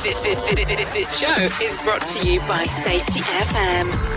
This show is brought to you by Safety FM.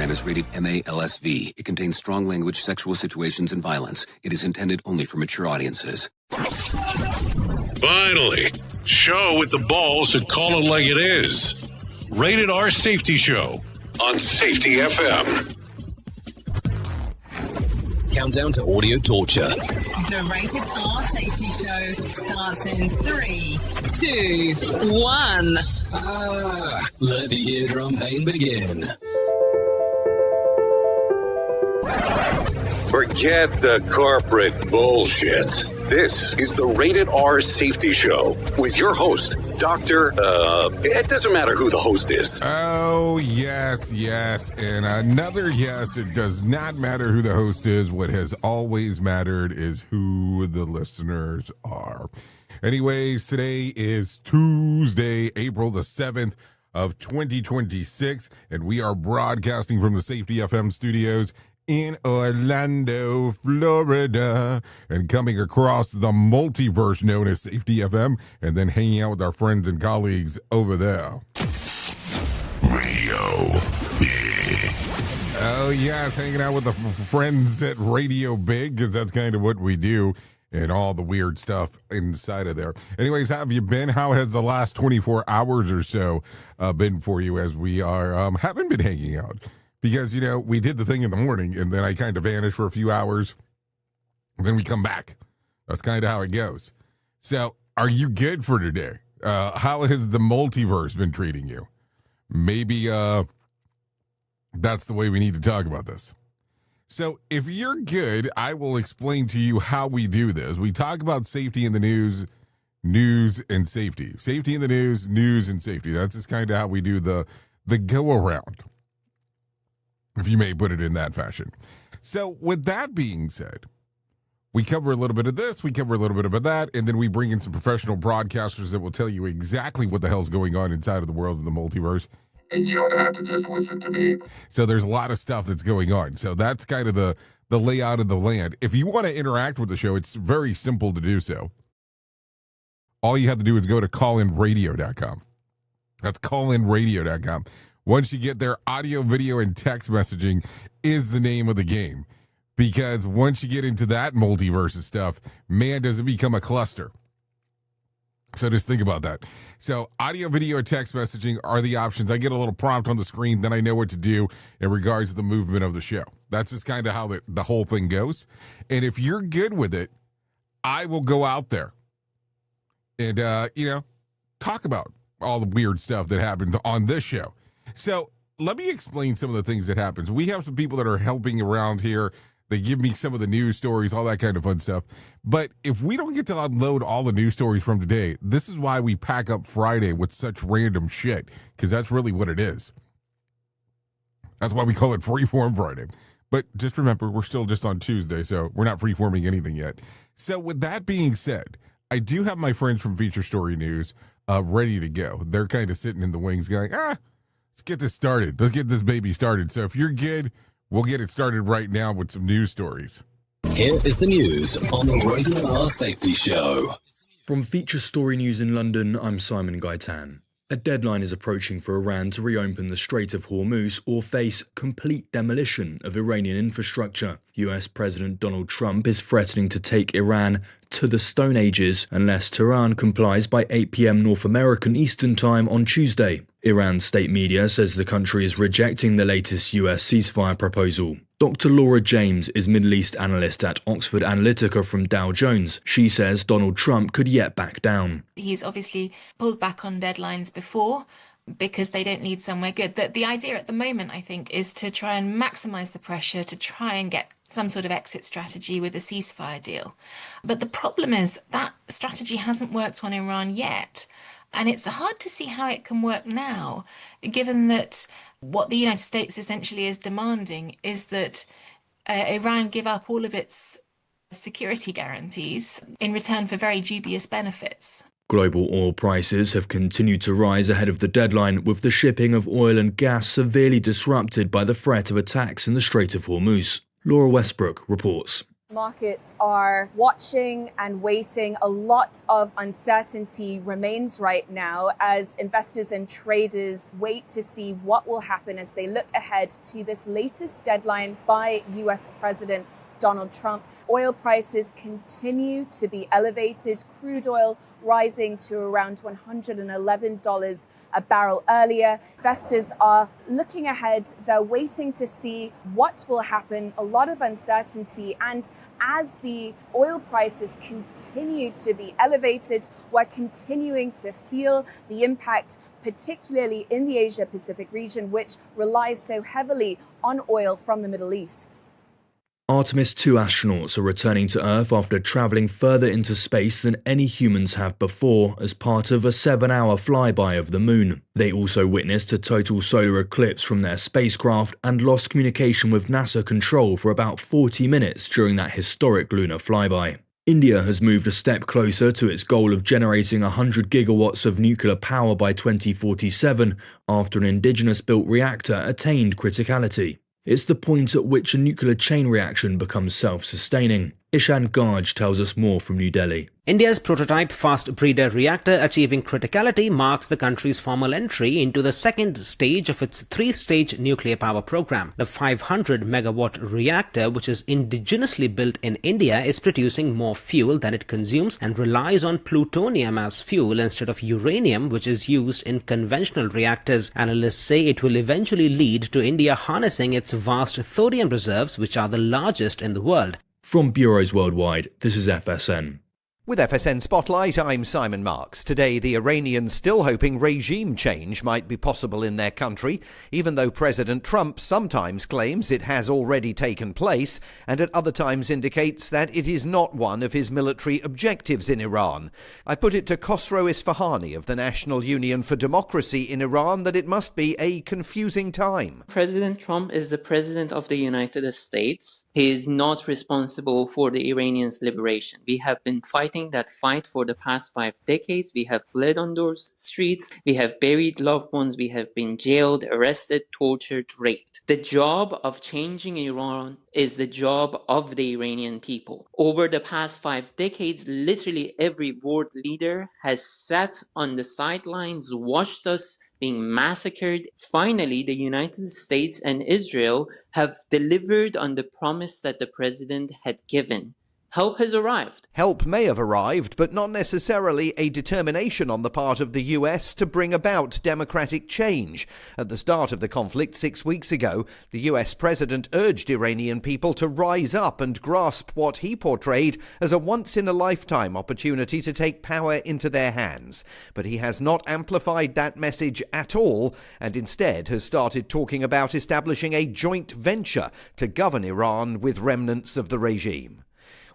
Is rated MALSV. It contains strong language, sexual situations, and violence. It is intended only for mature audiences. Finally, show with the balls to call it like it is. Rated R Safety Show on Safety FM. Countdown to audio torture. The Rated R Safety Show starts in 3, 2, 1. Let the eardrum pain begin. Forget the corporate bullshit. This is the Rated R Safety Show with your host, Dr. It doesn't matter who the host is. Oh, yes. And another yes, it does not matter who the host is. What has always mattered is who the listeners are. Anyways, today is Tuesday, April the 7th of 2026, and we are broadcasting from the Safety FM studios in Orlando, Florida, and coming across the multiverse known as Safety FM, and then hanging out with our friends and colleagues over there. Radio Big. Oh, yes, hanging out with the friends at Radio Big, because that's kind of what we do, and all the weird stuff inside of there. Anyways, how have you been? How has the last 24 hours or so been for you as we haven't been hanging out? Because, we did the thing in the morning, and then I kind of vanished for a few hours, and then we come back. That's kind of how it goes. So, are you good for today? How has the multiverse been treating you? Maybe that's the way we need to talk about this. So, if you're good, I will explain to you how we do this. We talk about safety in the news and safety. Safety in the news and safety. That's just kind of how we do the go-around, if you may put it in that fashion. So with that being said, we cover a little bit of this, we cover a little bit of that, and then we bring in some professional broadcasters that will tell you exactly what the hell's going on inside of the world of the multiverse. And you don't have to just listen to me. So there's a lot of stuff that's going on. So that's kind of the layout of the land. If you want to interact with the show, it's very simple to do so. All you have to do is go to callinradio.com. That's callinradio.com. Once you get there, audio, video, and text messaging is the name of the game. Because once you get into that multiverse stuff, man, does it become a cluster. So just think about that. So audio, video, and text messaging are the options. I get a little prompt on the screen, then I know what to do in regards to the movement of the show. That's just kind of how the whole thing goes. And if you're good with it, I will go out there and, talk about all the weird stuff that happens on this show. So let me explain some of the things that happens. We have some people that are helping around here. They give me some of the news stories, all that kind of fun stuff. But if we don't get to unload all the news stories from today, this is why we pack up Friday with such random shit, because that's really what it is. That's why we call it Freeform Friday. But just remember, we're still just on Tuesday, so we're not freeforming anything yet. So with that being said, I do have my friends from Feature Story News ready to go. They're kind of sitting in the wings going, let's get this started. Let's get this baby started. So if you're good, we'll get it started right now with some news stories. Here is the news on the Rated R Safety Show. From Feature Story News in London, I'm Simon Gaitan. A deadline is approaching for Iran to reopen the Strait of Hormuz or face complete demolition of Iranian infrastructure. US President Donald Trump is threatening to take Iran to the Stone Ages unless Tehran complies by 8 p.m. North American Eastern Time on Tuesday. Iran's state media says the country is rejecting the latest US ceasefire proposal. Dr. Laura James is Middle East analyst at Oxford Analytica from Dow Jones. She says Donald Trump could yet back down. He's obviously pulled back on deadlines before because they don't lead somewhere good. The idea at the moment, I think, is to try and maximize the pressure to try and get some sort of exit strategy with a ceasefire deal. But the problem is that strategy hasn't worked on Iran yet. And it's hard to see how it can work now, given that what the United States essentially is demanding is that Iran give up all of its security guarantees in return for very dubious benefits. Global oil prices have continued to rise ahead of the deadline, with the shipping of oil and gas severely disrupted by the threat of attacks in the Strait of Hormuz. Laura Westbrook reports. Markets are watching and waiting. A lot of uncertainty remains right now as investors and traders wait to see what will happen as they look ahead to this latest deadline by US President Donald Trump. Oil prices continue to be elevated. Crude oil rising to around $111 a barrel earlier. Investors are looking ahead. They're waiting to see what will happen. A lot of uncertainty. And as the oil prices continue to be elevated, we're continuing to feel the impact, particularly in the Asia-Pacific region, which relies so heavily on oil from the Middle East. Artemis 2 astronauts are returning to Earth after travelling further into space than any humans have before as part of a 7-hour flyby of the Moon. They also witnessed a total solar eclipse from their spacecraft and lost communication with NASA control for about 40 minutes during that historic lunar flyby. India has moved a step closer to its goal of generating 100 gigawatts of nuclear power by 2047 after an indigenous-built reactor attained criticality. It's the point at which a nuclear chain reaction becomes self-sustaining. Ishan Garg tells us more from New Delhi. India's prototype fast breeder reactor achieving criticality marks the country's formal entry into the second stage of its three-stage nuclear power program. The 500-megawatt reactor, which is indigenously built in India, is producing more fuel than it consumes and relies on plutonium as fuel instead of uranium, which is used in conventional reactors. Analysts say it will eventually lead to India harnessing its vast thorium reserves, which are the largest in the world. From bureaus worldwide, this is FSN. With FSN Spotlight, I'm Simon Marks. Today, the Iranians still hoping regime change might be possible in their country, even though President Trump sometimes claims it has already taken place, and at other times indicates that it is not one of his military objectives in Iran. I put it to Khosrow Isfahani of the National Union for Democracy in Iran that it must be a confusing time. President Trump is the president of the United States. He is not responsible for the Iranians' liberation. We have been fighting that fight for the past 5 decades. We have bled on those streets. We have buried loved ones. We have been jailed, arrested, tortured, raped. The job of changing Iran is the job of the Iranian people. Over the past 5 decades, literally every world leader has sat on the sidelines, watched us being massacred. Finally, the United States and Israel have delivered on the promise that the president had given. Help has arrived. Help may have arrived, but not necessarily a determination on the part of the US to bring about democratic change. At the start of the conflict 6 weeks ago, the US president urged Iranian people to rise up and grasp what he portrayed as a once-in-a-lifetime opportunity to take power into their hands. But he has not amplified that message at all, and instead has started talking about establishing a joint venture to govern Iran with remnants of the regime.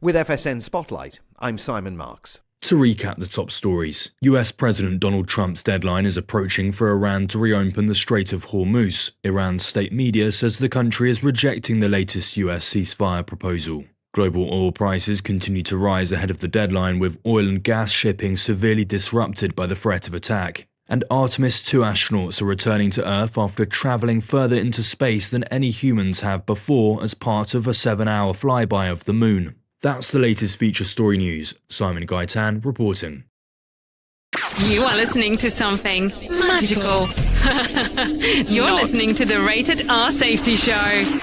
With FSN Spotlight, I'm Simon Marks. To recap the top stories, US President Donald Trump's deadline is approaching for Iran to reopen the Strait of Hormuz. Iran's state media says the country is rejecting the latest US ceasefire proposal. Global oil prices continue to rise ahead of the deadline, with oil and gas shipping severely disrupted by the threat of attack. And Artemis 2 astronauts are returning to Earth after travelling further into space than any humans have before as part of a 7-hour flyby of the Moon. That's the latest feature story news. Simon Gaitan reporting. You are listening to something magical. You're listening to the Rated R Safety Show.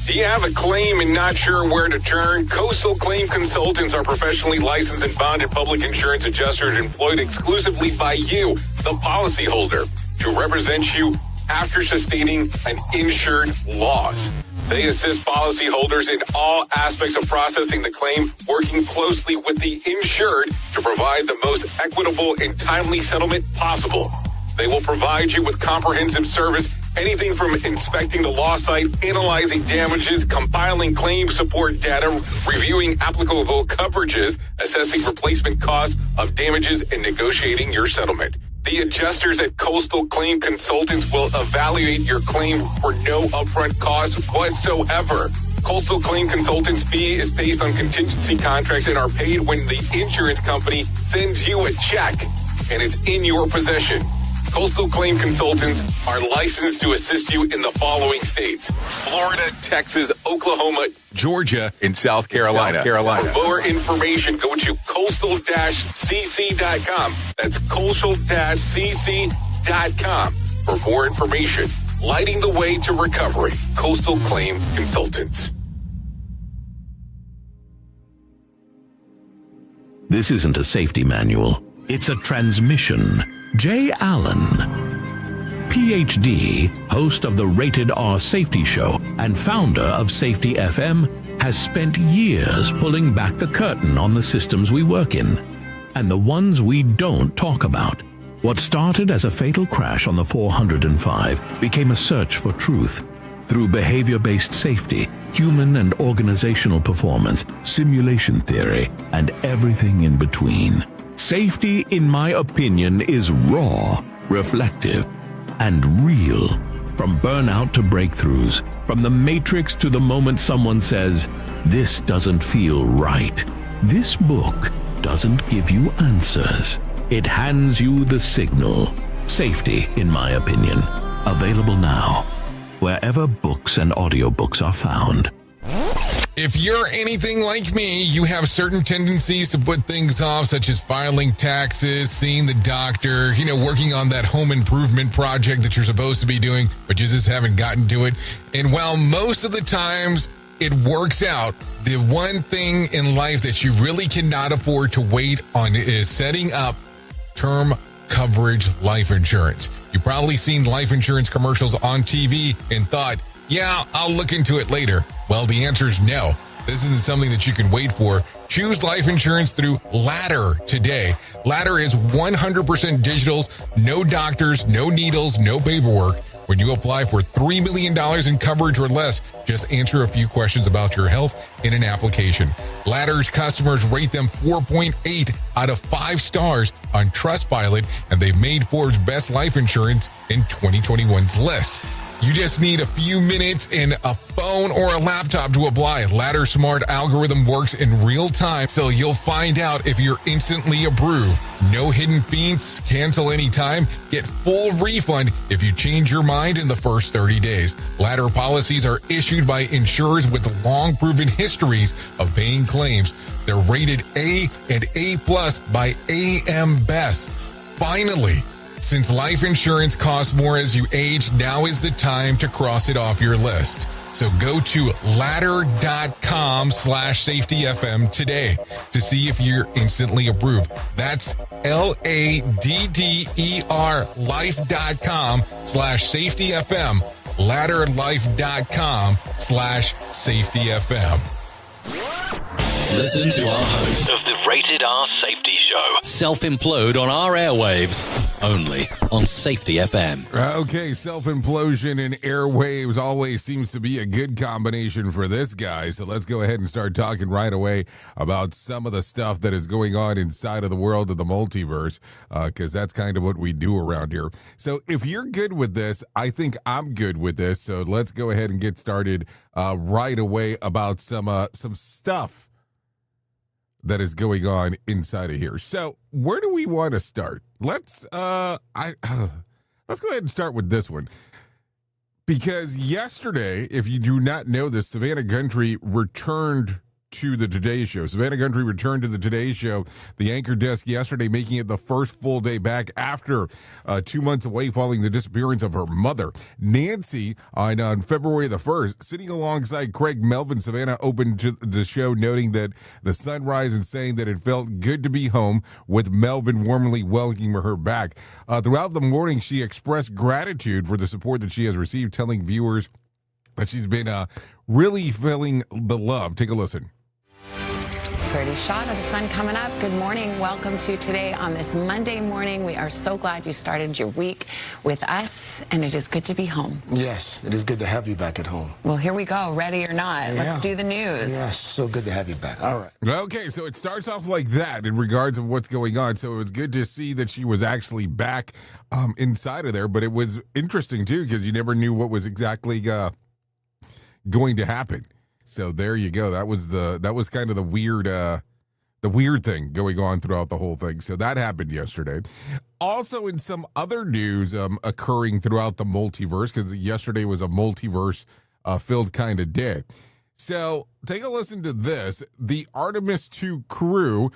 Do you have a claim and not sure where to turn? Coastal Claim Consultants are professionally licensed and bonded public insurance adjusters employed exclusively by you, the policyholder, to represent you after sustaining an insured loss. They assist policyholders in all aspects of processing the claim, working closely with the insured to provide the most equitable and timely settlement possible. They will provide you with comprehensive service, anything from inspecting the loss site, analyzing damages, compiling claim support data, reviewing applicable coverages, assessing replacement costs of damages, and negotiating your settlement. The adjusters at Coastal Claim Consultants will evaluate your claim for no upfront cost whatsoever. Coastal Claim Consultants' fee is based on contingency contracts and are paid when the insurance company sends you a check and it's in your possession. Coastal Claim Consultants are licensed to assist you in the following states: Florida, Texas, Oklahoma, Georgia, and South Carolina. For more information, go to coastal-cc.com. That's coastal-cc.com. For more information, lighting the way to recovery. Coastal Claim Consultants. This isn't a safety manual. It's a transmission. Jay Allen, PhD, host of the Rated R Safety Show and founder of Safety FM, has spent years pulling back the curtain on the systems we work in and the ones we don't talk about. What started as a fatal crash on the 405 became a search for truth through behavior-based safety, human and organizational performance, simulation theory, and everything in between. Safety, in my opinion, is raw, reflective, and real. From burnout to breakthroughs, from the matrix to the moment someone says, "This doesn't feel right." This book doesn't give you answers. It hands you the signal. Safety, in my opinion. Available now, wherever books and audiobooks are found. If you're anything like me, you have certain tendencies to put things off, such as filing taxes, seeing the doctor, working on that home improvement project that you're supposed to be doing, but you just haven't gotten to it. And while most of the times it works out, the one thing in life that you really cannot afford to wait on is setting up term coverage life insurance. You've probably seen life insurance commercials on TV and thought, yeah, I'll look into it later. Well, the answer is no. This isn't something that you can wait for. Choose life insurance through Ladder today. Ladder is 100% digitals, no doctors, no needles, no paperwork. When you apply for $3 million in coverage or less, just answer a few questions about your health in an application. Ladder's customers rate them 4.8 out of 5 stars on Trustpilot, and they've made Forbes' Best Life Insurance in 2021's list. You just need a few minutes and a phone or a laptop to apply. Ladder's smart algorithm works in real time, so you'll find out if you're instantly approved. No hidden fees, cancel anytime, get full refund if you change your mind in the first 30 days. Ladder policies are issued by insurers with long proven histories of paying claims. They're rated A and A+ by AM Best. Finally, since life insurance costs more as you age, now is the time to cross it off your list. So go to ladder.com/safetyfm today to see if you're instantly approved. That's LADDER life.com/safetyfm, ladderlife.com/safetyfm. Listen to our host of the Rated R Safety Show self-implode on our airwaves, only on Safety FM. Okay, self-implosion and airwaves always seems to be a good combination for this guy. So let's go ahead and start talking right away about some of the stuff that is going on inside of the world of the multiverse, because that's kind of what we do around here. So if you're good with this, I think I'm good with this. So let's go ahead and get started right away about some stuff that is going on inside of here. So where do we want to start? Let's go ahead and start with this one. Because yesterday, if you do not know this, Savannah Gundry returned to the Today Show. Savannah Gundry returned to the Today Show, the anchor desk yesterday, making it the first full day back after 2 months away following the disappearance of her mother. Nancy, on February the 1st, sitting alongside Craig Melvin, Savannah opened to the show, noting that the sunrise and saying that it felt good to be home, with Melvin warmly welcoming her back. Throughout the morning, she expressed gratitude for the support that she has received, telling viewers that she's been really feeling the love. Take a listen. Pretty shot of the sun coming up. Good morning. Welcome to Today on this Monday morning. We are so glad you started your week with us, and it is good to be home. Yes, it is good to have you back at home. Well, here we go. Ready or not? Yeah. Let's do the news. Yes, so good to have you back. All right. Okay, so it starts off like that in regards of what's going on. So it was good to see that she was actually back inside of there, but it was interesting too because you never knew what was exactly going to happen. So there you go. That was kind of the weird thing going on throughout the whole thing. So that happened yesterday. Also, in some other news occurring throughout the multiverse, because yesterday was a multiverse filled kind of day. So take a listen to this. The Artemis 2 crew,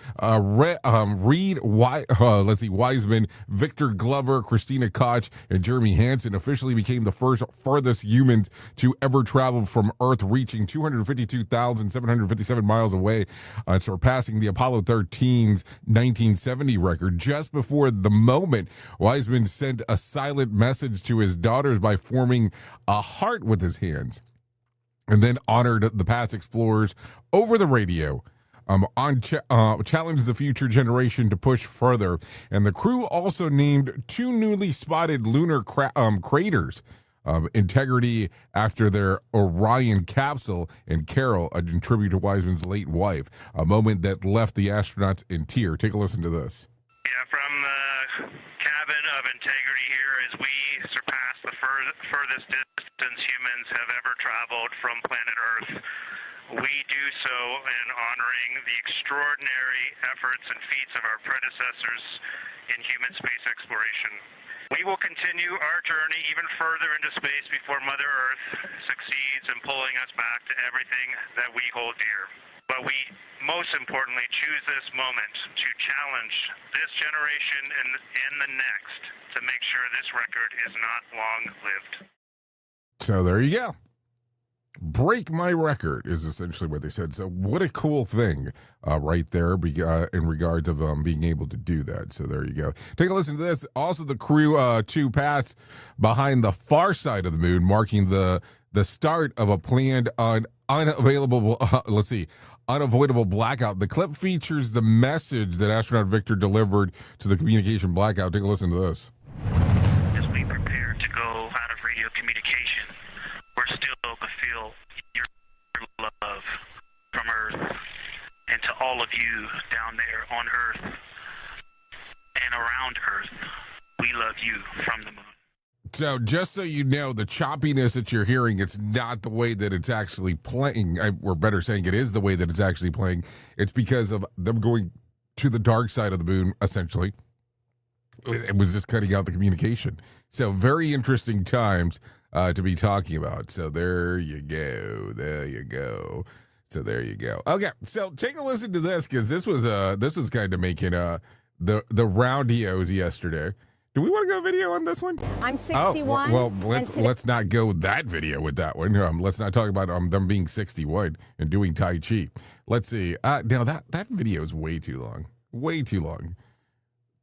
Wiseman, Victor Glover, Christina Koch, and Jeremy Hansen officially became the first farthest humans to ever travel from Earth, reaching 252,757 miles away, surpassing the Apollo 13's 1970 record. Just before the moment, Wiseman sent a silent message to his daughters by forming a heart with his hands, and then honored the past explorers over the radio, challenged the future generation to push further. And the crew also named 2 newly spotted lunar craters, Integrity after their Orion capsule, and Carol, in tribute to Wiseman's late wife, a moment that left the astronauts in tears. Take a listen to this. Yeah, from the cabin of Integrity here, as we surpass the furthest distance humans have ever traveled from planet Earth, we do so in honoring the extraordinary efforts and feats of our predecessors in human space exploration. We will continue our journey even further into space before Mother Earth succeeds in pulling us back to everything that we hold dear. But we, most importantly, choose this moment to challenge this generation and the next to make sure this record is not long-lived. So there you go. Break my record is essentially what they said. So what a cool thing right there in regards of being able to do that. So there you go. Take a listen to this. Also, the crew 2 passed behind the far side of the moon, marking the start of a planned unavoidable blackout. The clip features the message that astronaut Victor delivered to the communication blackout. Take a listen to this. As we prepare to go out of radio communication, we're still to feel your love from Earth, and to all of you down there on Earth and around Earth, we love you from the moon. So just so you know, the choppiness that you're hearing, it's not the way that it's actually playing. Or better saying, it is the way that it's actually playing. It's because of them going to the dark side of the moon, essentially. It was just cutting out the communication. So very interesting times to be talking about. So there you go. There you go. So there you go. Okay, so take a listen to this, because this was kind of making the roundios yesterday. Do we want to go video on this one? I'm 61. Oh, well, let's not go that video with that one. Let's not talk about them being 61 and doing Tai Chi. Let's see. Now that video is way too long. Way too long.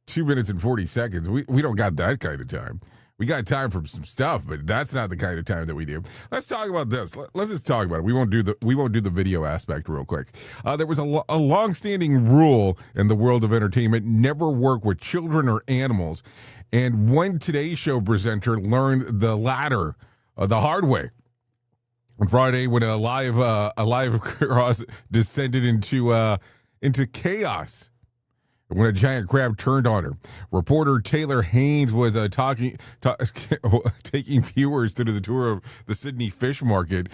2 minutes and 40 seconds. We don't got that kind of time. We got time for some stuff, but that's not the kind of time that we do. Let's talk about this. Let's just talk about it. We won't do the video aspect real quick. There was a long-standing rule in the world of entertainment: never work with children or animals. And one Today Show presenter learned the latter the hard way on Friday, when a live cross descended into chaos when a giant crab turned on her. Reporter Taylor Haynes was taking viewers through the tour of the Sydney Fish Market.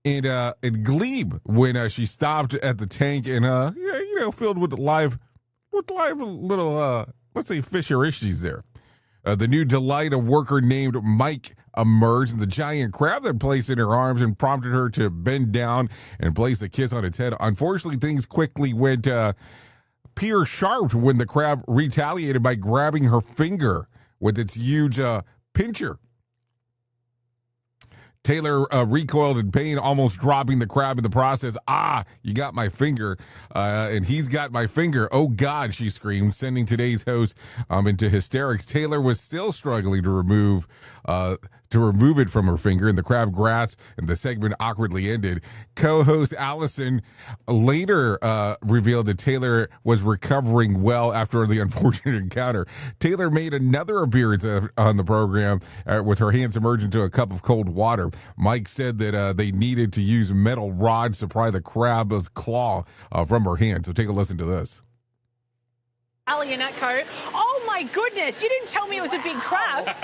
and Glebe when she stopped at the tank and filled with live little let's say fisher issues there. The new delight, a worker named Mike, emerged, and the giant crab that placed in her arms and prompted her to bend down and place a kiss on its head. Unfortunately, things quickly went peer sharp when the crab retaliated by grabbing her finger with its huge pincher. Taylor recoiled in pain, almost dropping the crab in the process. You got my finger, and he's got my finger. Oh, God, she screamed, sending today's host into hysterics. Taylor was still struggling to remove it from her finger, and the crab grasped, and the segment awkwardly ended. Co-host Allison later revealed that Taylor was recovering well after the unfortunate encounter. Taylor made another appearance on the program with her hands submerged into a cup of cold water. Mike said that they needed to use metal rods to pry the crab's claw from her hand. So take a listen to this. Asaluyeh. Oh my goodness! You didn't tell me it was a big crab.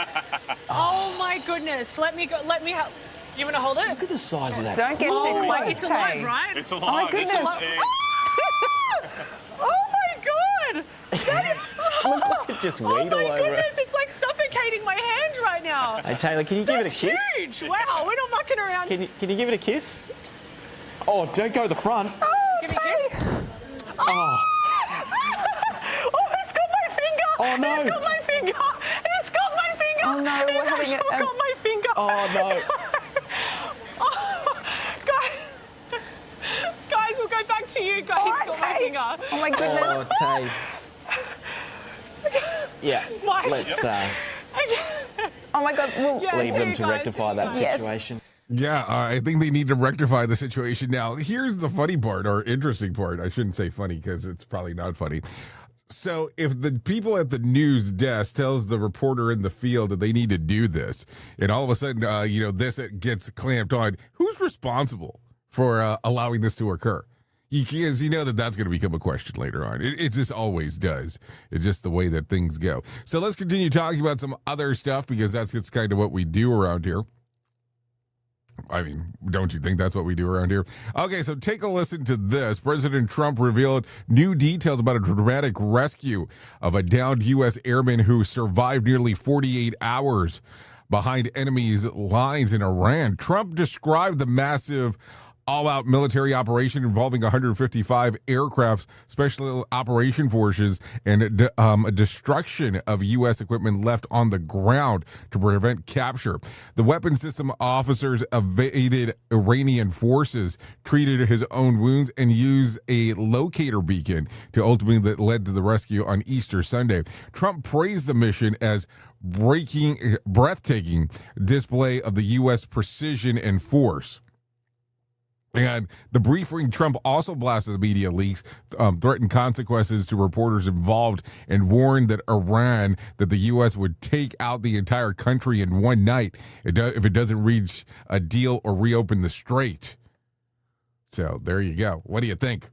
Oh my goodness! Let me go. Let me help. You want to hold it? Look at the size of that. Don't get too close. It's alive, right? It's alive. Oh my goodness! Oh my god! That is. Looks like it just weed all over it. Oh my goodness! It's like suffocating my hand right now. Hey Taylor, can you give it a kiss? Huge! Wow, we're not mucking around. Can you give it a kiss? Oh, don't go to the front. Oh, give me a kiss. Oh, it's got my finger. Oh no! It's got my finger. It's got my finger. Oh no! It's actually got my finger. Oh no! Guys, we'll go back to you. Guys, Right, got my Tay. finger. Oh my goodness! Oh, Tay. Yeah. Mike. Let's Oh my God! Well, leave them to rectify that Yes. situation. Yeah, I think they need to rectify the situation now. Here's the funny part, or interesting part. I shouldn't say funny because it's probably not funny. So if the people at the news desk tells the reporter in the field that they need to do this, and all of a sudden, this gets clamped on, who's responsible for allowing this to occur? You know that's going to become a question later on. It just always does. It's just the way that things go. So let's continue talking about some other stuff because that's kind of what we do around here. I mean, don't you think that's what we do around here? Okay, so take a listen to this. President Trump revealed new details about a dramatic rescue of a downed U.S. airman who survived nearly 48 hours behind enemy's lines in Iran. Trump described the massive all-out military operation involving 155 aircraft, special operation forces, and destruction of U.S. equipment left on the ground to prevent capture. The weapon system officers evaded Iranian forces, treated his own wounds, and used a locator beacon to ultimately that led to the rescue on Easter Sunday. Trump praised the mission as breathtaking display of the U.S. precision and force. And the briefing, Trump also blasted the media leaks, threatened consequences to reporters involved, and warned that the U.S. would take out the entire country in one night if it doesn't reach a deal or reopen the strait. So there you go. What do you think?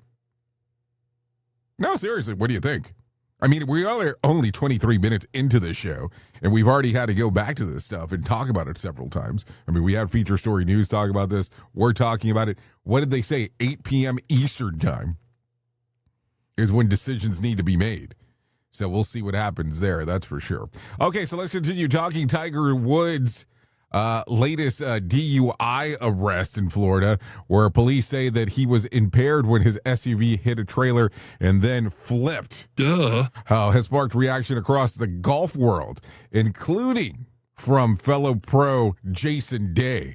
No, seriously, what do you think? I mean, we are only 23 minutes into this show, and we've already had to go back to this stuff and talk about it several times. I mean, we had Feature Story News talk about this. We're talking about it. What did they say? 8 p.m. Eastern time is when decisions need to be made. So we'll see what happens there. That's for sure. Okay, so let's continue talking. Tiger Woods' latest DUI arrest in Florida, where police say that he was impaired when his SUV hit a trailer and then flipped. Has sparked reaction across the golf world, including from fellow pro Jason Day.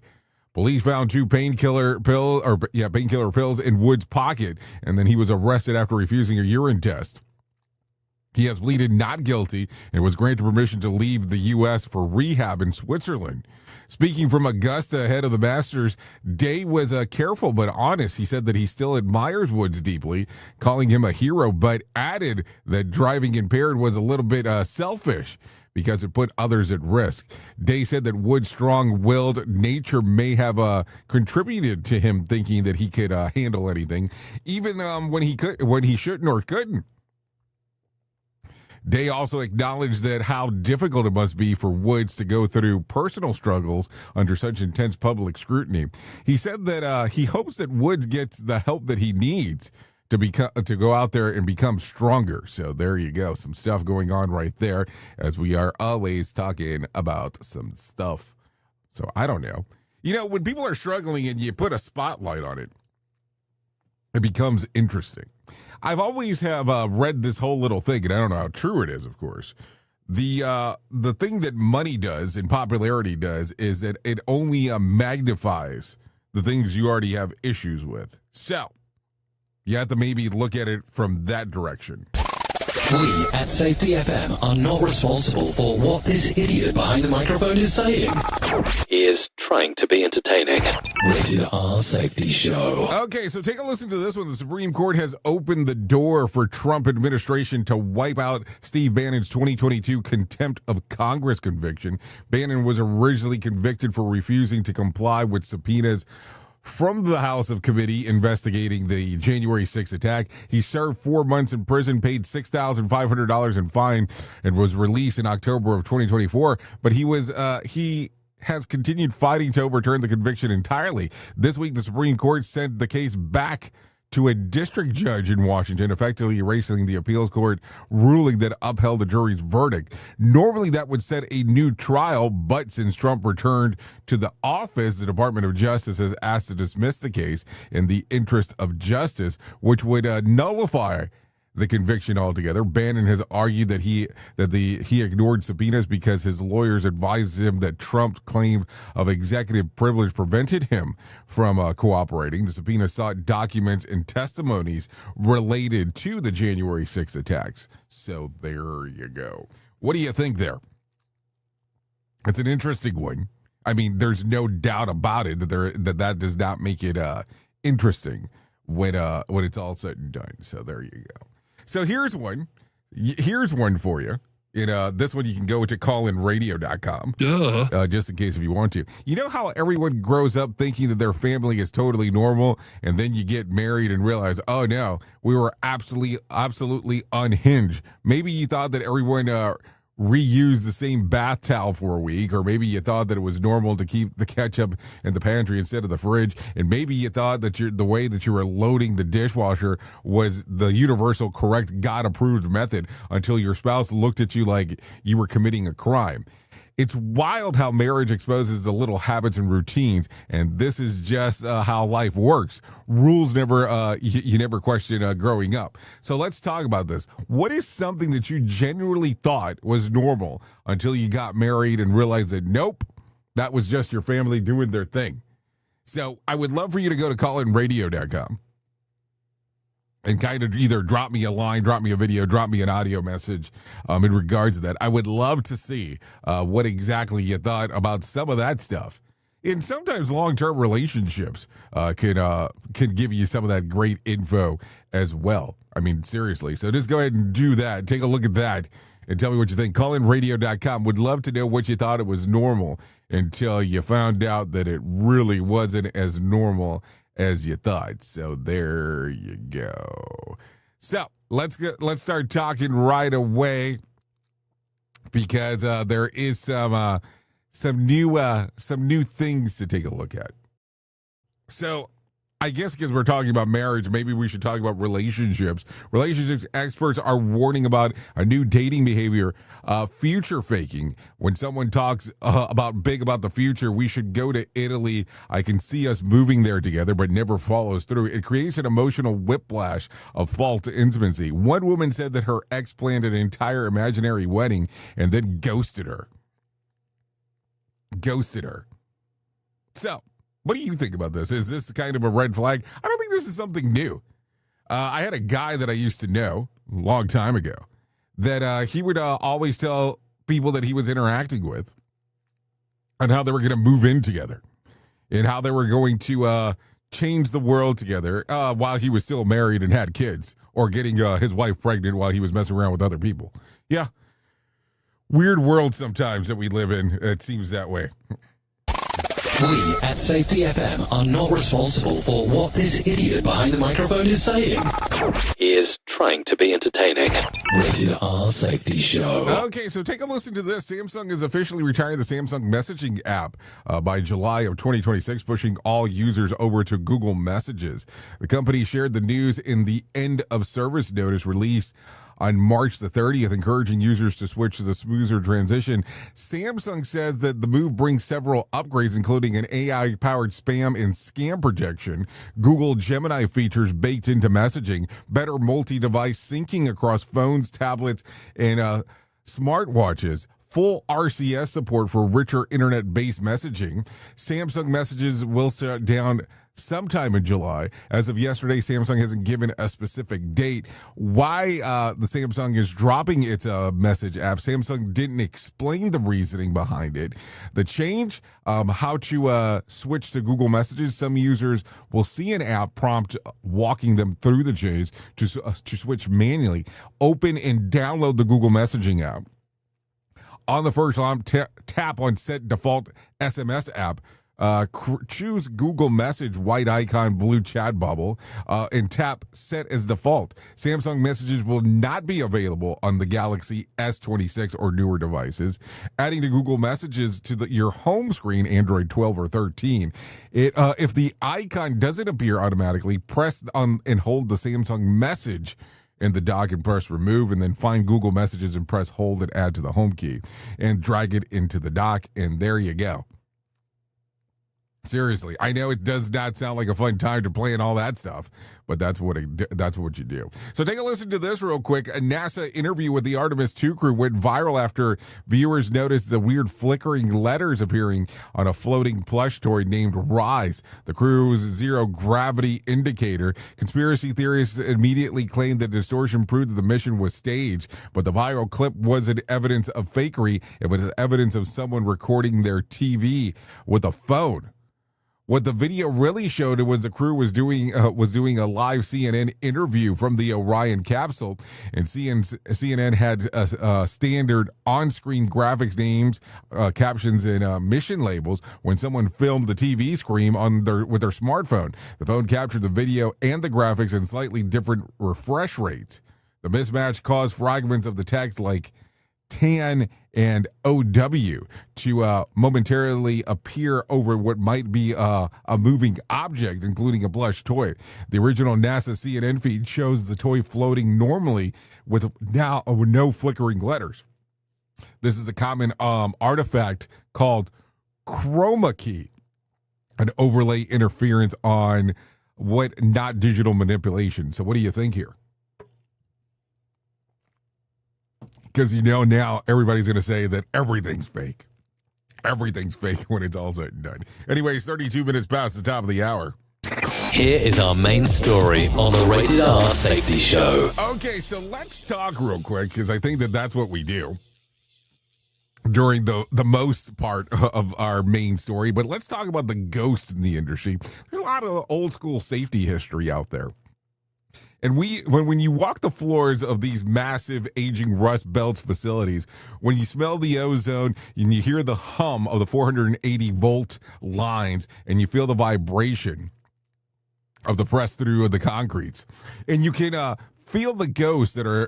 Police found 2 painkiller pills in Woods' pocket, and then he was arrested after refusing a urine test. He has pleaded not guilty and was granted permission to leave the U.S. for rehab in Switzerland. Speaking from Augusta ahead of the Masters, Day was careful but honest. He said that he still admires Woods deeply, calling him a hero, but added that driving impaired was a little bit selfish because it put others at risk. Day said that Woods' strong-willed nature may have contributed to him thinking that he could handle anything, even when he shouldn't or couldn't. Day also acknowledged that how difficult it must be for Woods to go through personal struggles under such intense public scrutiny. He said that he hopes that Woods gets the help that he needs to go out there and become stronger. So there you go. Some stuff going on right there, as we are always talking about some stuff. So I don't know. When people are struggling and you put a spotlight on it, it becomes interesting. I've always have read this whole little thing, and I don't know how true it is, of course. The thing that money does and popularity does is that it only magnifies the things you already have issues with. So you have to maybe look at it from that direction. We at Safety FM are not responsible for what this idiot behind the microphone is saying. He is trying to be entertaining. Rated R Safety Show. Okay, so take a listen to this one. The Supreme Court has opened the door for Trump administration to wipe out Steve Bannon's 2022 contempt of Congress conviction. Bannon was originally convicted for refusing to comply with subpoenas from the House of Committee investigating the January 6th attack. He served 4 months in prison, paid $6,500 in fine, and was released in October of 2024. But he has continued fighting to overturn the conviction entirely. This week, the Supreme Court sent the case back to a district judge in Washington, effectively erasing the appeals court ruling that upheld the jury's verdict. Normally, that would set a new trial, but since Trump returned to the office, the Department of Justice has asked to dismiss the case in the interest of justice, which would nullify the conviction altogether. Bannon has argued that he ignored subpoenas because his lawyers advised him that Trump's claim of executive privilege prevented him from cooperating. The subpoena sought documents and testimonies related to the January 6th attacks. So there you go. What do you think there? It's an interesting one. I mean, there's no doubt about it that does not make it interesting when it's all said and done. So there you go. So here's one. Here's one for you. This one you can go to callinradio.com. Just in case if you want to. You know how everyone grows up thinking that their family is totally normal, and then you get married and realize, oh no, we were absolutely unhinged. Maybe you thought that everyone reuse the same bath towel for a week, or maybe you thought that it was normal to keep the ketchup in the pantry instead of the fridge, and maybe you thought that the way that you were loading the dishwasher was the universal correct God-approved method until your spouse looked at you like you were committing a crime. It's wild how marriage exposes the little habits and routines, and this is just how life works. Rules never, you never question growing up. So let's talk about this. What is something that you genuinely thought was normal until you got married and realized that, nope, that was just your family doing their thing? So I would love for you to go to callinradio.com and kind of either drop me a line, drop me a video, drop me an audio message in regards to that. I would love to see what exactly you thought about some of that stuff. And sometimes long-term relationships can give you some of that great info as well. I mean, seriously. So just go ahead and do that. Take a look at that and tell me what you think. Callinradio.com. Would love to know what you thought it was normal until you found out that it really wasn't as normal as you thought. So there you go. So let's start talking right away, because there is some new things to take a look at. So I guess because we're talking about marriage, maybe we should talk about relationships. Relationships experts are warning about a new dating behavior, future faking. When someone talks about the future, we should go to Italy. I can see us moving there together, but never follows through. It creates an emotional whiplash of false intimacy. One woman said that her ex planned an entire imaginary wedding and then ghosted her. So, what do you think about this? Is this kind of a red flag? I don't think this is something new. I had a guy that I used to know a long time ago that he would always tell people that he was interacting with on how they were going to move in together and how they were going to change the world together while he was still married and had kids, or getting his wife pregnant while he was messing around with other people. Yeah. Weird world sometimes that we live in. It seems that way. We at Safety FM are not responsible for what this idiot behind the microphone is saying. He is trying to be entertaining. Rated R Safety Show. Okay, so take a listen to this. Samsung is officially retiring the Samsung Messaging app by July of 2026, pushing all users over to Google Messages. The company shared the news in the end of service notice released on March the 30th, encouraging users to switch to the smoother transition. Samsung says that the move brings several upgrades, including an AI-powered spam and scam protection, Google Gemini features baked into messaging, better multi-device syncing across phones, tablets, and smartwatches, full RCS support for richer internet-based messaging. Samsung Messages will shut down sometime in July. As of yesterday, Samsung hasn't given a specific date. Why the Samsung is dropping its message app, Samsung didn't explain the reasoning behind it. The change, how to switch to Google Messages, some users will see an app prompt walking them through the change to switch manually. Open and download the Google Messaging app. On the first line, tap on Set Default SMS app. Choose Google Message white icon blue chat bubble and tap Set as Default. Samsung Messages will not be available on the Galaxy S26 or newer devices. Adding to Google Messages to your home screen, Android 12 or 13. If the icon doesn't appear automatically, press on and hold the Samsung Message in the dock and press remove, and then find Google Messages and press hold and add to the home key and drag it into the dock, and there you go. Seriously, I know it does not sound like a fun time to plan all that stuff, but that's what you do. So take a listen to this real quick. A NASA interview with the Artemis 2 crew went viral after viewers noticed the weird flickering letters appearing on a floating plush toy named Rise, the crew's zero-gravity indicator. Conspiracy theorists immediately claimed that distortion proved that the mission was staged, but the viral clip wasn't evidence of fakery. It was evidence of someone recording their TV with a phone. What the video really showed was the crew was doing a live CNN interview from the Orion capsule, and CNN had standard on-screen graphics names, captions, and mission labels when someone filmed the TV screen with their smartphone. The phone captured the video and the graphics in slightly different refresh rates. The mismatch caused fragments of the text like TAN and OW to momentarily appear over what might be a moving object, including a plush toy. The original NASA CNN feed shows the toy floating normally with no flickering letters. This is a common artifact called chroma key, an overlay interference on not digital manipulation. So what do you think here? Because now everybody's going to say that everything's fake. Everything's fake when it's all said and done. Anyways, 32 minutes past the top of the hour. Here is our main story on the Rated R Safety Show. Okay, so let's talk real quick, because I think that's what we do during the most part of our main story. But let's talk about the ghosts in the industry. There's a lot of old school safety history out there. And when you walk the floors of these massive aging Rust Belt facilities, when you smell the ozone and you hear the hum of the 480 volt lines and you feel the vibration of the press through of the concretes, and you can feel the ghosts that are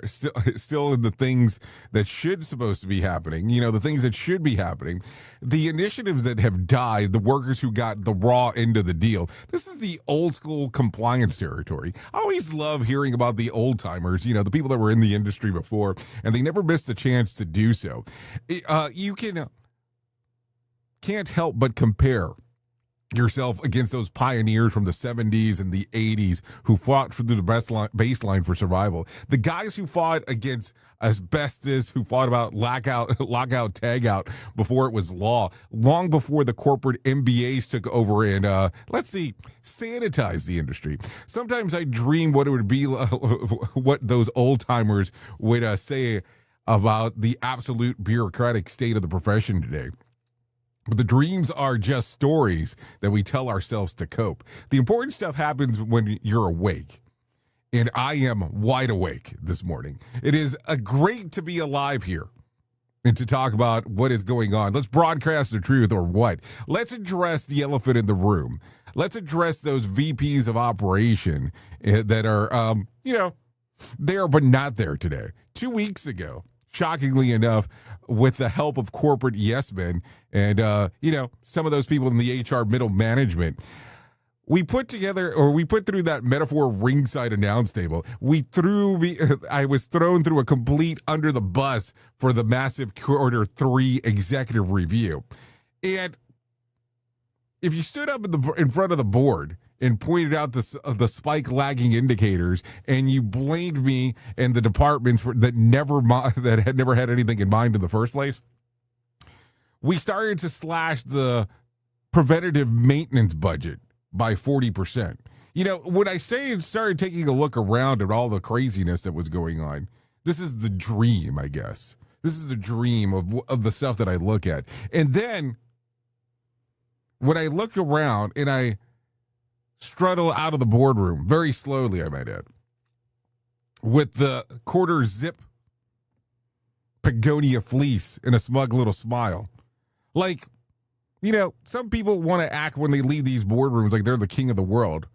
still in the things that supposed to be happening, the things that should be happening, the initiatives that have died, the workers who got the raw end of the deal. This is the old school compliance territory. I always love hearing about the old timers, the people that were in the industry before, and they never missed the chance to do so. You can't help but compare yourself against those pioneers from the 70s and the 80s who fought through the baseline for survival. The guys who fought against asbestos, who fought about lockout, tagout before it was law, long before the corporate MBAs took over and, sanitize the industry. Sometimes I dream what it would be, what those old timers would say about the absolute bureaucratic state of the profession today. But the dreams are just stories that we tell ourselves to cope. The important stuff happens when you're awake. And I am wide awake this morning. It is great to be alive here and to talk about what is going on. Let's broadcast the truth, or what? Let's address the elephant in the room. Let's address those VPs of operation that are, there but not there today. 2 weeks ago, shockingly enough, with the help of corporate yes men and, some of those people in the HR middle management, we put through that metaphor ringside announce table. I was thrown through a complete under the bus for the massive Q3 executive review. And if you stood up in front of the board and pointed out the spike lagging indicators, and you blamed me and the departments that had never had anything in mind in the first place, we started to slash the preventative maintenance budget by 40%. When I say started taking a look around at all the craziness that was going on, this is the dream, I guess. This is the dream of the stuff that I look at. And then when I look around and I struttle out of the boardroom, very slowly, I might add, with the quarter zip Pagonia fleece and a smug little smile. Like, some people want to act when they leave these boardrooms like they're the king of the world,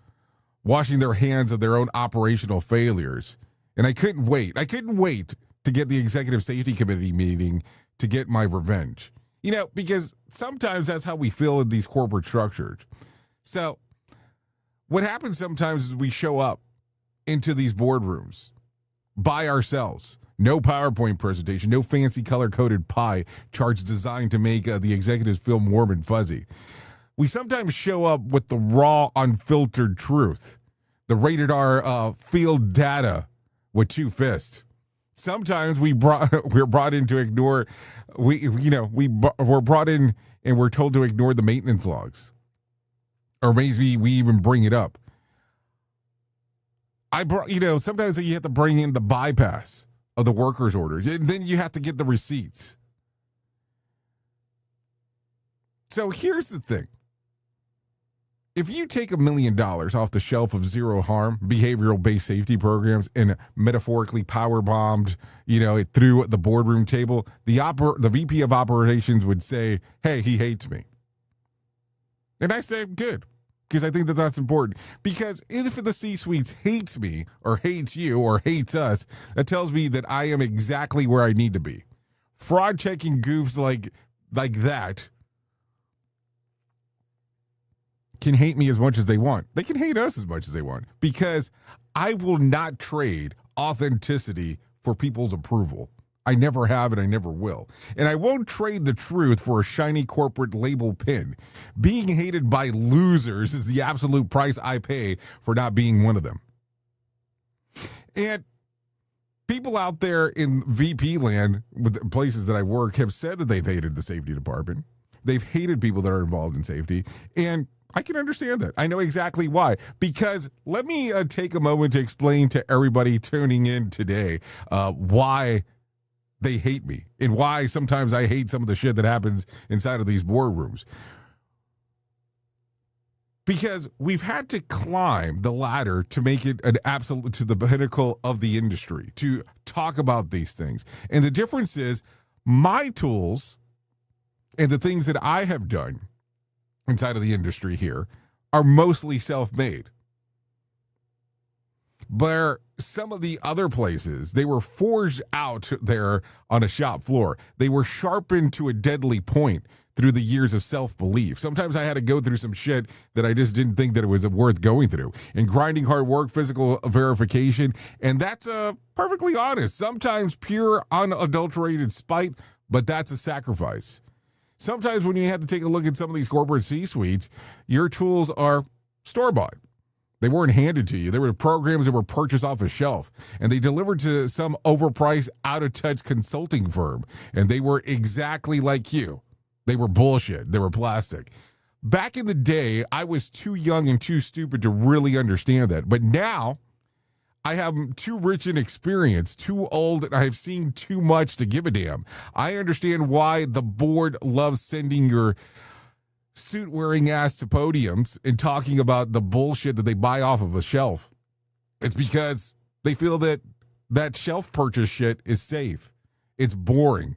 washing their hands of their own operational failures. And I couldn't wait. I couldn't wait to get the Executive Safety Committee meeting to get my revenge. Because sometimes that's how we feel in these corporate structures. So what happens sometimes is we show up into these boardrooms by ourselves. No PowerPoint presentation, no fancy color-coded pie charts designed to make the executives feel warm and fuzzy. We sometimes show up with the raw, unfiltered truth, the rated R field data with two fists. Sometimes we're brought in to ignore. We're brought in and we're told to ignore the maintenance logs, or maybe we even bring it up. Sometimes you have to bring in the bypass of the workers' orders, and then you have to get the receipts. So here's the thing. If you take $1 million off the shelf of zero harm behavioral-based safety programs and metaphorically power-bombed, it through the boardroom table, the VP of operations would say, "Hey, he hates me." And I say, good, because I think that that's important. Because if the C-suite hates me or hates you or hates us, that tells me that I am exactly where I need to be. Fraud-checking goofs like that can hate me as much as they want. They can hate us as much as they want, because I will not trade authenticity for people's approval. I never have and I never will. And I won't trade the truth for a shiny corporate label pin. Being hated by losers is the absolute price I pay for not being one of them. And people out there in VP land with places that I work have said that they've hated the safety department. They've hated people that are involved in safety. And I can understand that. I know exactly why. Because let me take a moment to explain to everybody tuning in today why they hate me and why sometimes I hate some of the shit that happens inside of these boardrooms. Because we've had to climb the ladder to make it an absolute to the pinnacle of the industry, to talk about these things. And the difference is my tools and the things that I have done inside of the industry here are mostly self-made. But some of the other places, they were forged out there on a shop floor. They were sharpened to a deadly point through the years of self-belief. Sometimes I had to go through some shit that I just didn't think that it was worth going through. And grinding hard work, physical verification, and that's perfectly honest. Sometimes pure, unadulterated spite, but that's a sacrifice. Sometimes when you have to take a look at some of these corporate C-suites, your tools are store-bought. They weren't handed to you. They were programs that were purchased off a shelf, and they delivered to some overpriced, out-of-touch consulting firm, and they were exactly like you. They were bullshit. They were plastic. Back in the day, I was too young and too stupid to really understand that, but now I am too rich in experience, too old, and I have seen too much to give a damn. I understand why the board loves sending your suit-wearing ass to podiums and talking about the bullshit that they buy off of a shelf. It's because they feel that that shelf purchase shit is safe. It's boring.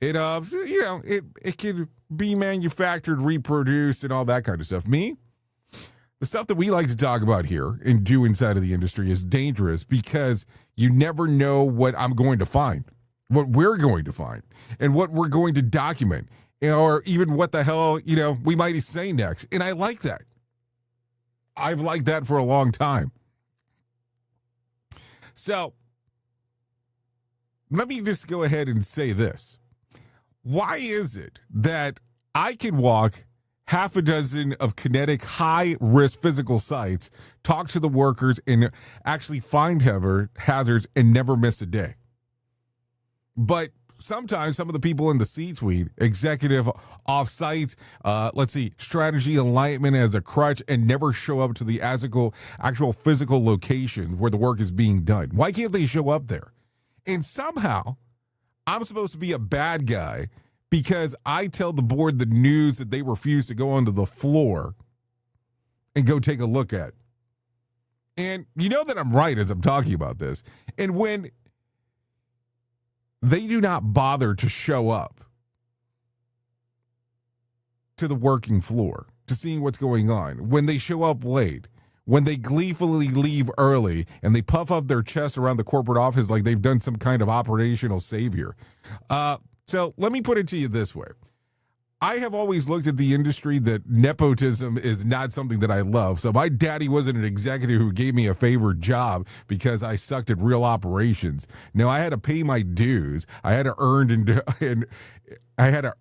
It can be manufactured, reproduced, and all that kind of stuff. The stuff that we like to talk about here and do inside of the industry is dangerous because you never know what I'm going to find, what we're going to find, and what we're going to document, or even what the hell, we might say next. And I like that. I've liked that for a long time. So let me just go ahead and say this. Why is it that I can walk half a dozen of kinetic high-risk physical sites, talk to the workers, and actually find hazards and never miss a day? But sometimes some of the people in the C-suite, executive off-site, strategy alignment as a crutch, and never show up to the actual physical location where the work is being done. Why can't they show up there? And somehow, I'm supposed to be a bad guy because I tell the board the news that they refuse to go onto the floor and go take a look at. And you know that I'm right as I'm talking about this. And when they do not bother to show up to the working floor, to seeing what's going on, when they show up late, when they gleefully leave early and they puff up their chest around the corporate office like they've done some kind of operational savior. So let me put it to you this way. I have always looked at the industry that nepotism is not something that I love. So my daddy wasn't an executive who gave me a favored job because I sucked at real operations. No, I had to pay my dues. I had to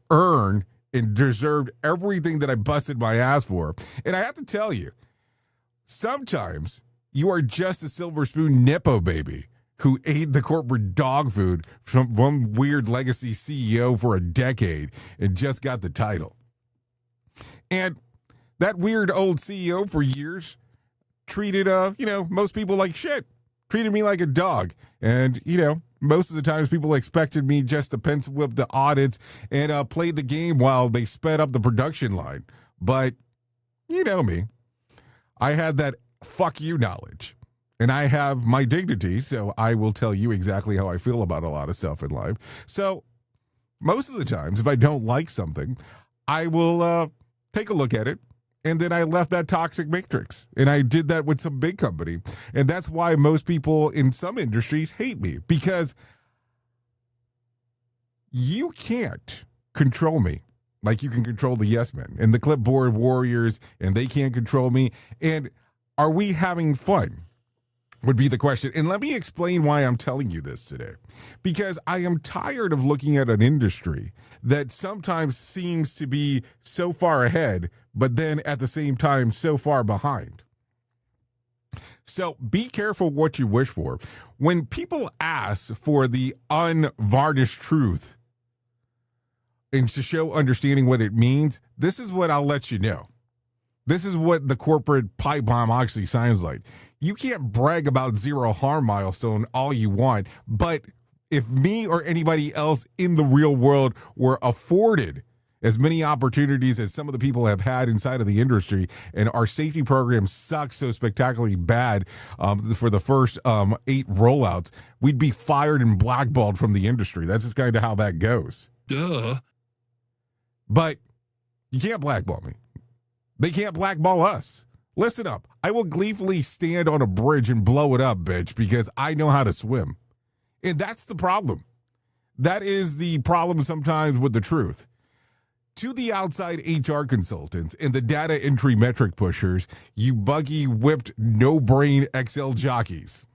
earn and deserved everything that I busted my ass for. And I have to tell you, sometimes you are just a silver spoon nepo baby who ate the corporate dog food from one weird legacy CEO for a decade and just got the title. And that weird old CEO for years treated, most people like shit, treated me like a dog. And, most of the times people expected me just to pencil whip the audits and play the game while they sped up the production line. But you know me. I had that fuck you knowledge, and I have my dignity, so I will tell you exactly how I feel about a lot of stuff in life. So most of the times, if I don't like something, I will take a look at it, and then I left that toxic matrix, and I did that with some big company, and that's why most people in some industries hate me, because you can't control me like you can control the yes men and the clipboard warriors, and they can't control me. And are we having fun would be the question. And let me explain why I'm telling you this today. Because I am tired of looking at an industry that sometimes seems to be so far ahead, but then at the same time so far behind. So be careful what you wish for. When people ask for the unvarnished truth, and to show understanding what it means, this is what I'll let you know. This is what the corporate pipe bomb actually sounds like. You can't brag about zero harm milestone all you want, but if me or anybody else in the real world were afforded as many opportunities as some of the people have had inside of the industry, and our safety program sucks so spectacularly bad for the first 8 rollouts, we'd be fired and blackballed from the industry. That's just kind of how that goes. Duh. But you can't blackball me. They can't blackball us. Listen up. I will gleefully stand on a bridge and blow it up, bitch, because I know how to swim. And that's the problem. That is the problem sometimes with the truth. To the outside HR consultants and the data entry metric pushers, you buggy-whipped, no-brain Excel jockeys.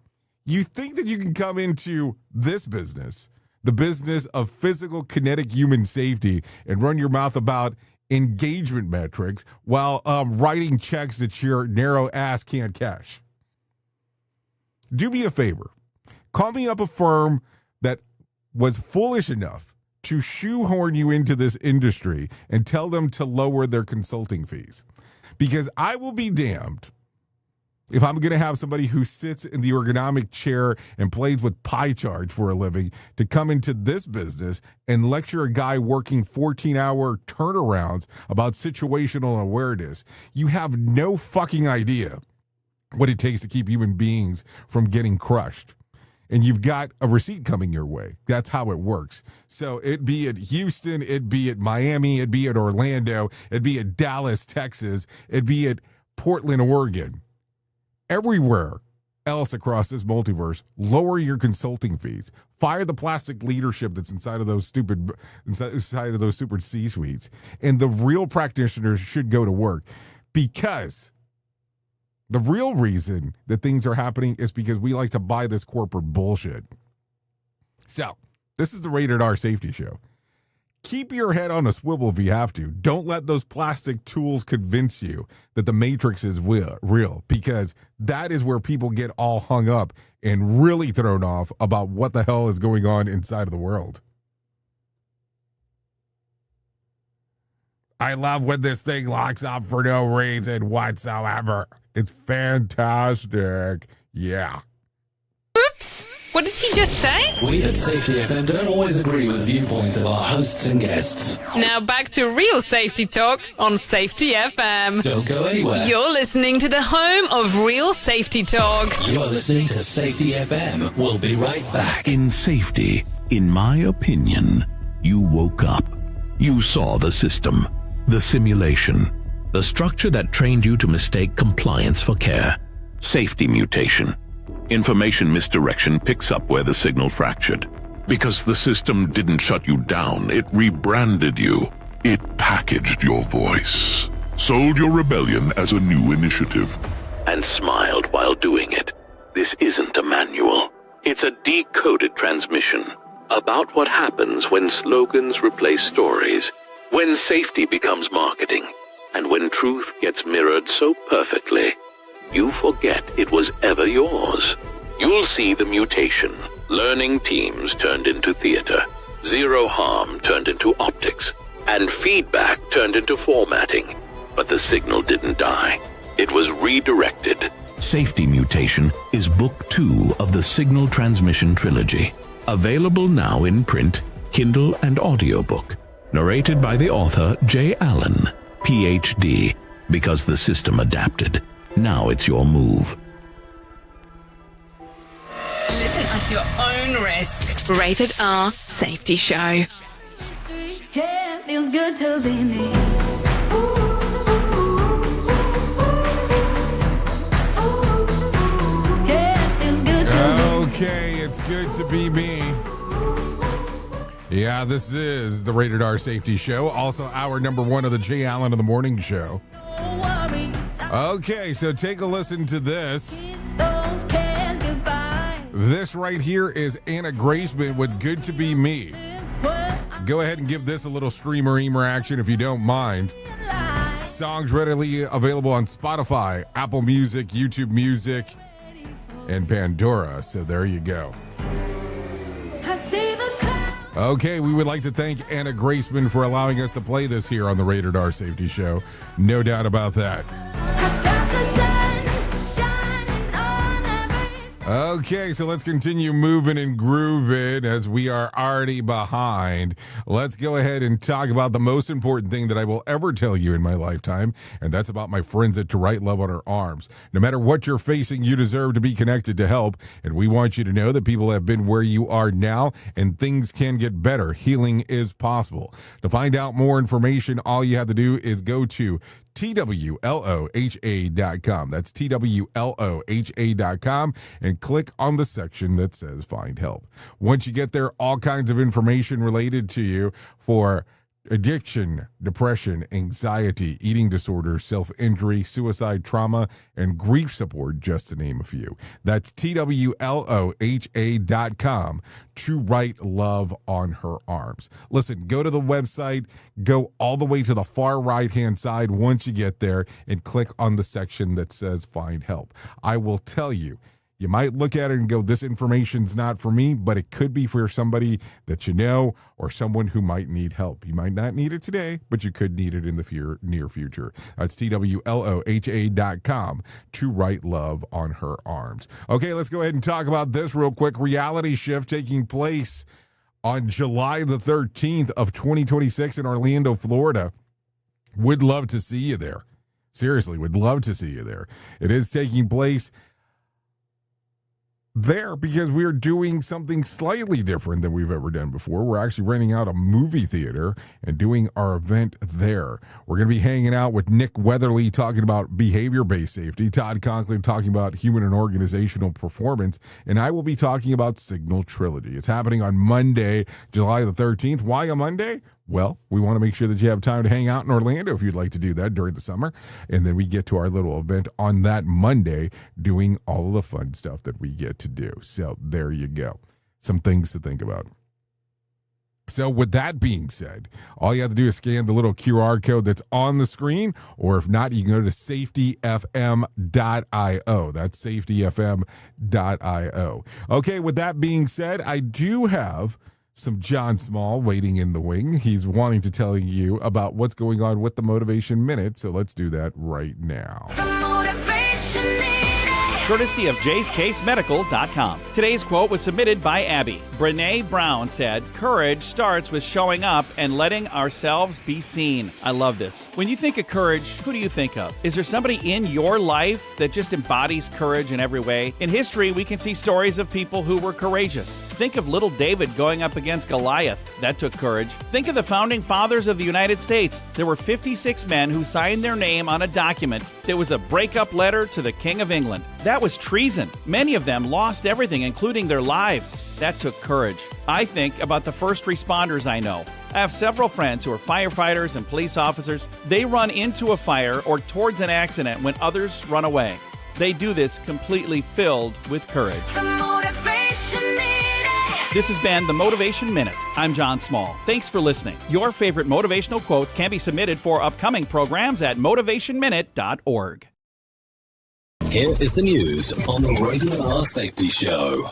You think that you can come into this business, the business of physical kinetic human safety, and run your mouth about engagement metrics while writing checks that your narrow ass can't cash. Do me a favor. Call me up a firm that was foolish enough to shoehorn you into this industry and tell them to lower their consulting fees. Because I will be damned if I'm going to have somebody who sits in the ergonomic chair and plays with pie charts for a living to come into this business and lecture a guy working 14-hour turnarounds about situational awareness. You have no fucking idea what it takes to keep human beings from getting crushed. and you've got a receipt coming your way. That's how it works. So it be at Houston, it be at Miami, it be at Orlando, it be at Dallas, Texas, it be at Portland, Oregon. Everywhere else across this multiverse, lower your consulting fees. Fire the plastic leadership that's inside of those stupid C-suites. And the real practitioners should go to work, because the real reason that things are happening is because we like to buy this corporate bullshit. So, this is the Rated R Safety Show. Keep your head on a swivel if you have to. Don't let those plastic tools convince you that the Matrix is real, because that is where people get all hung up and really thrown off about what the hell is going on inside of the world. I love when this thing locks up for no reason whatsoever. It's fantastic. Yeah. Oops. What did he just say? We at Safety FM don't always agree with the viewpoints of our hosts and guests. Now back to real safety talk on Safety FM. Don't go anywhere. You're listening to the home of real safety talk. You're listening to Safety FM. We'll be right back. In safety, in my opinion, you woke up. You saw the system, the simulation, the structure that trained you to mistake compliance for care. Safety mutation. Information misdirection picks up where the signal fractured. Because the system didn't shut you down, it rebranded you. It packaged your voice, sold your rebellion as a new initiative, and smiled while doing it. This isn't a manual. It's a decoded transmission about what happens when slogans replace stories, when safety becomes marketing, and when truth gets mirrored so perfectly, you forget it was ever yours. You'll see the mutation. Learning teams turned into theater, zero harm turned into optics, and feedback turned into formatting. But the signal didn't die. It was redirected. Safety Mutation is Book 2 of the Signal Transmission Trilogy. Available now in print, Kindle, and audiobook. Narrated by the author J. Allen, Ph.D. Because the system adapted. Now it's your move. Listen at your own risk. Rated R Safety Show. Yeah, feels good to be me. Yeah, feels good to be. Okay, it's good to be me. Yeah, this is the Rated R Safety Show. Also, hour number 1 of the Jay Allen of the Morning Show. Okay, so take a listen to this. This right here is Anna Graceman with Good to Be Me. Go ahead and give this a little streamer-eamer action if you don't mind. Songs readily available on Spotify, Apple Music, YouTube Music, and Pandora. So there you go. Okay, we would like to thank Anna Graceman for allowing us to play this here on the Rated R Safety Show. No doubt about that. Okay, so let's continue moving and grooving as we are already behind. Let's go ahead and talk about the most important thing that I will ever tell you in my lifetime, and that's about my friends at To Right Love on Her Arms. No matter what you're facing, you deserve to be connected to help, and we want you to know that people have been where you are now, and things can get better. Healing is possible. To find out more information, all you have to do is go to TWLOHA.com. That's TWLOHA.com and click on the section that says Find Help. Once you get there, all kinds of information related to you for addiction, depression, anxiety, eating disorders, self-injury, suicide, trauma, and grief support, just to name a few. That's TWLOHA.com. To Right Love on Her Arms. Listen, go to the website, go all the way to the far right-hand side once you get there, and click on the section that says Find Help. I will tell you, you might look at it and go, this information's not for me, but it could be for somebody that you know or someone who might need help. You might not need it today, but you could need it in the near future. That's TWLOHA.com. To Right Love on Her Arms. Okay, let's go ahead and talk about this real quick. Reality shift taking place on July the 13th of 2026 in Orlando, Florida. Would love to see you there. Seriously, would love to see you there. It is taking place there because we're doing something slightly different than we've ever done before. We're actually renting out a movie theater and doing our event there. We're going to be hanging out with Nick Weatherly talking about behavior-based safety, Todd Conklin talking about human and organizational performance, and I will be talking about Signal Trilogy. It's happening on Monday, July the 13th. Why a Monday? Well, we want to make sure that you have time to hang out in Orlando if you'd like to do that during the summer. And then we get to our little event on that Monday doing all of the fun stuff that we get to do. So there you go. Some things to think about. So with that being said, all you have to do is scan the little QR code that's on the screen, or if not, you can go to safetyfm.io. That's safetyfm.io. Okay, with that being said, I do have some John Small waiting in the wing. He's wanting to tell you about what's going on with the Motivation Minute, so let's do that right now. Courtesy of JaceCaseMedical.com. Today's quote was submitted by Abby. Brene Brown said, "Courage starts with showing up and letting ourselves be seen." I love this. When you think of courage, who do you think of? Is there somebody in your life that just embodies courage in every way? In history, we can see stories of people who were courageous. Think of little David going up against Goliath. That took courage. Think of the founding fathers of the United States. There were 56 men who signed their name on a document that was a breakup letter to the King of England. That was treason. Many of them lost everything, including their lives. That took courage. I think about the first responders I know. I have several friends who are firefighters and police officers. They run into a fire or towards an accident when others run away. They do this completely filled with courage. The Motivation Minute. This has been the Motivation Minute. I'm John Small. Thanks for listening. Your favorite motivational quotes can be submitted for upcoming programs at motivationminute.org. Here is the news on the Rated R Safety Show.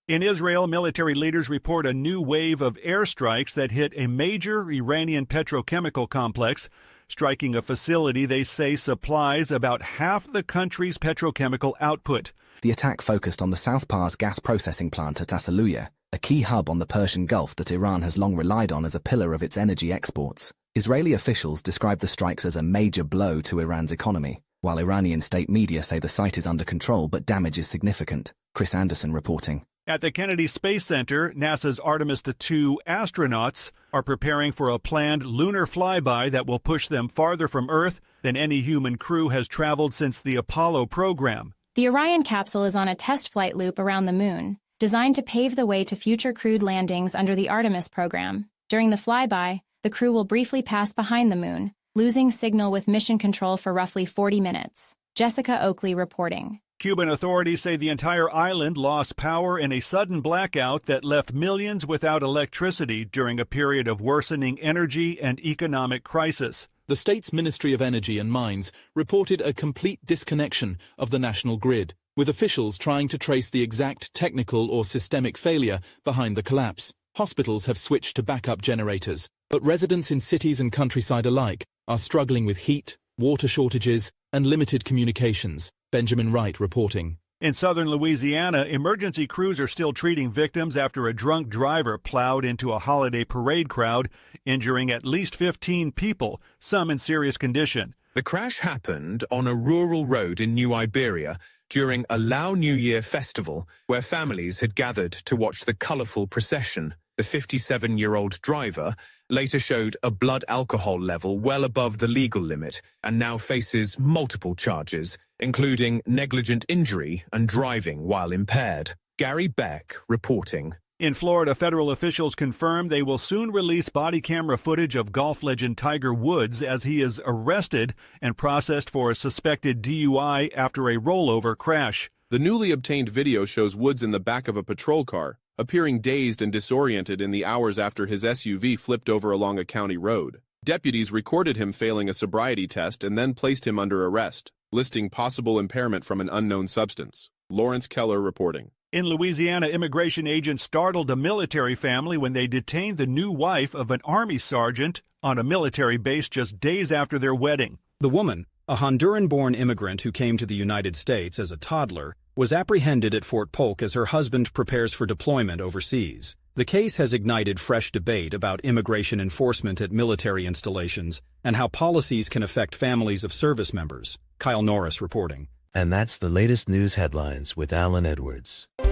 In Israel, military leaders report a new wave of airstrikes that hit a major Iranian petrochemical complex, striking a facility they say supplies about half the country's petrochemical output. The attack focused on the South Pars gas processing plant at Asaluyeh, a key hub on the Persian Gulf that Iran has long relied on as a pillar of its energy exports. Israeli officials describe the strikes as a major blow to Iran's economy, while Iranian state media say the site is under control but damage is significant. Chris Anderson reporting. At the Kennedy Space Center, NASA's Artemis II astronauts are preparing for a planned lunar flyby that will push them farther from Earth than any human crew has traveled since the Apollo program. The Orion capsule is on a test flight loop around the moon, designed to pave the way to future crewed landings under the Artemis program. During the flyby, the crew will briefly pass behind the moon, losing signal with mission control for roughly 40 minutes. Jessica Oakley reporting. Cuban authorities say the entire island lost power in a sudden blackout that left millions without electricity during a period of worsening energy and economic crisis. The state's Ministry of Energy and Mines reported a complete disconnection of the national grid, with officials trying to trace the exact technical or systemic failure behind the collapse. Hospitals have switched to backup generators, but residents in cities and countryside alike are struggling with heat, water shortages, and limited communications. Benjamin Wright reporting. In southern Louisiana, emergency crews are still treating victims after a drunk driver plowed into a holiday parade crowd, injuring at least 15 people, some in serious condition. The crash happened on a rural road in New Iberia during a Lao New Year festival where families had gathered to watch the colourful procession. The 57-year-old driver later showed a blood alcohol level well above the legal limit and now faces multiple charges, including negligent injury and driving while impaired. Gary Beck reporting. In Florida, federal officials confirm they will soon release body camera footage of golf legend Tiger Woods as he is arrested and processed for a suspected DUI after a rollover crash. The newly obtained video shows Woods in the back of a patrol car, appearing dazed and disoriented in the hours after his SUV flipped over along a county road. Deputies recorded him failing a sobriety test and then placed him under arrest, listing possible impairment from an unknown substance. Lawrence Keller reporting. In Louisiana, immigration agents startled a military family when they detained the new wife of an Army sergeant on a military base just days after their wedding. The woman, a Honduran-born immigrant who came to the United States as a toddler, was apprehended at Fort Polk as her husband prepares for deployment overseas. The case has ignited fresh debate about immigration enforcement at military installations and how policies can affect families of service members. Kyle Norris reporting. And that's the latest news headlines with Alan Edwards. In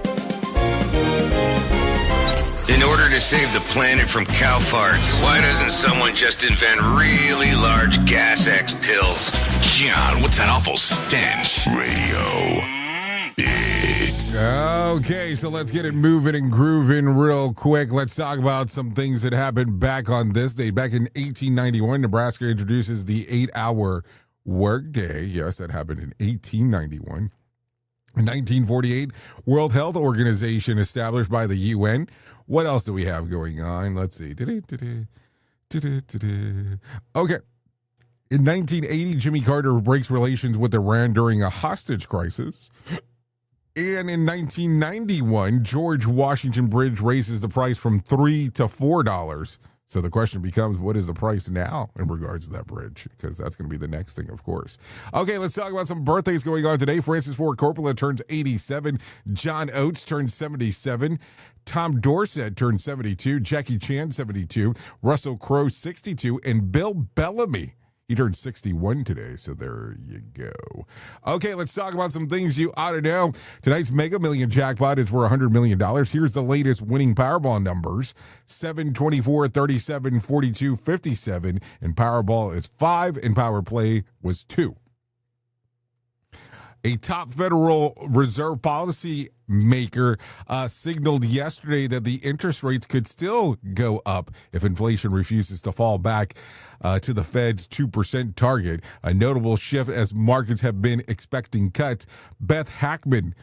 order to save the planet from cow farts, why doesn't someone just invent really large gas X pills? God, what's that awful stench? Radio. Okay, so let's get it moving and grooving real quick. Let's talk about some things that happened back on this day. Back in 1891, Nebraska introduces the 8-hour workday. Yes, that happened in 1891. In 1948, World Health Organization established by the UN. What else do we have going on? Let's see. Okay. In 1980, Jimmy Carter breaks relations with Iran during a hostage crisis. And in 1991, George Washington Bridge raises the price from $3 to $4. So the question becomes, what is the price now in regards to that bridge? Because that's going to be the next thing, of course. Okay, let's talk about some birthdays going on today. Francis Ford Coppola turns 87. John Oates turns 77. Tom Dorset turned 72. Jackie Chan, 72. Russell Crowe, 62. And Bill Bellamy, he turned 61 today, so there you go. Okay, let's talk about some things you ought to know. Tonight's Mega Million jackpot is for $100 million. Here's the latest winning Powerball numbers: 7, 24, 37, 42, 57, and Powerball is 5, and Power Play was 2. A top Federal Reserve policy maker signaled yesterday that the interest rates could still go up if inflation refuses to fall back to the Fed's 2% target. A notable shift as markets have been expecting cuts. Beth Hackman,